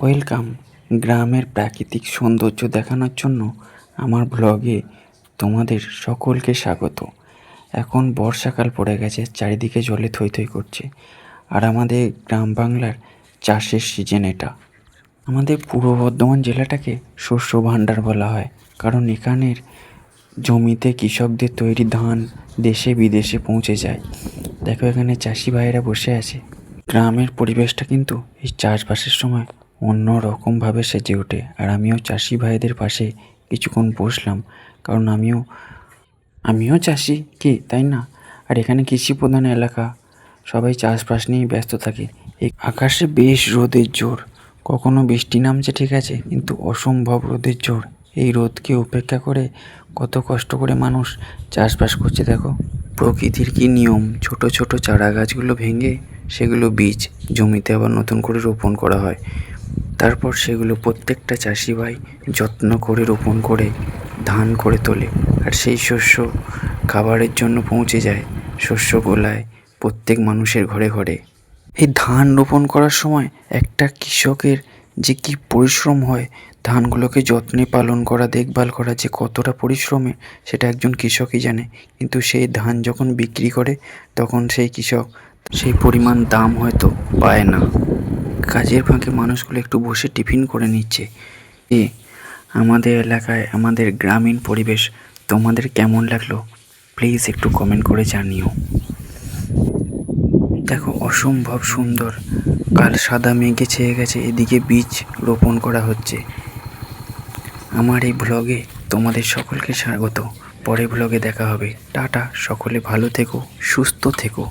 Welcome. গ্রামের প্রাকৃতিক সৌন্দর্য দেখানোর জন্য আমার ব্লগে তোমাদের সকলকে স্বাগত। এখন বর্ষাকাল পড়ে গেছে, চারিদিকে জলে থই থই করছে, আর আমাদের গ্রাম বাংলার চাষের সিজন এটা। আমাদের পূর্ব বর্ধমান জেলাটাকে শস্য ভাণ্ডার বলা হয়, কারণ এখানের জমিতে কৃষকদের তৈরি ধান দেশে বিদেশে পৌঁছে যায়। দেখো, এখানে চাষি ভাইয়েরা বসে আছে। গ্রামের পরিবেশটা কিন্তু এই চাষবাসের সময় অন্য রকমভাবে সেজে ওঠে। আর আমিও চাষি ভাইদের পাশে কিছুক্ষণ বসলাম, কারণ আমিও চাষি, কি তাই না? আর এখানে কৃষি প্রধান এলাকা, সবাই চাষবাস নিয়েই ব্যস্ত থাকে। এই আকাশে বেশ রোদের জোর, কখনো বৃষ্টি নামছে ঠিক আছে, কিন্তু অসম্ভব রোদের জোর। এই রোদকে উপেক্ষা করে কত কষ্ট করে মানুষ চাষবাস করছে। দেখো প্রকৃতির কি নিয়ম, ছোট ছোট চারা গাছগুলো ভেঙে সেগুলো বীজ জমিতে আবার নতুন করে রোপণ করা হয়। তারপর সেগুলো প্রত্যেকটা চাষি ভাই যত্ন করে রোপণ করে ধান করে তোলে, আর সেই শস্য খাবারের জন্য পৌঁছে যায় শস্য গোলায় প্রত্যেক মানুষের ঘরে ঘরে। এই ধান রোপণ করার সময় একটা কৃষকের যে কি পরিশ্রম হয়, ধানগুলোকে যত্নে পালন করা, দেখভাল করা যে কতটা পরিশ্রমে, সেটা একজন কৃষকই জানে। কিন্তু সেই ধান যখন বিক্রি করে, তখন সেই কৃষক সেই পরিমাণ দাম হয়তো পায় না। কাজের ফাঁকে মানুষগুলো একটু বসে টিফিন করে নিচ্ছে। আমাদের এলাকায় আমাদের গ্রামীণ পরিবেশ তোমাদের কেমন লাগলো প্লিজ একটু কমেন্ট করে জানিও। দেখো অসম্ভব সুন্দর, কাল সাদা মেঘে ছেয়ে গেছে, এদিকে বীজ রোপণ করা হচ্ছে। আমার এই ব্লগে তোমাদের সকলকে স্বাগত। পরের ব্লগে দেখা হবে। টাটা, সকলে ভালো থেকো, সুস্থ থেকো।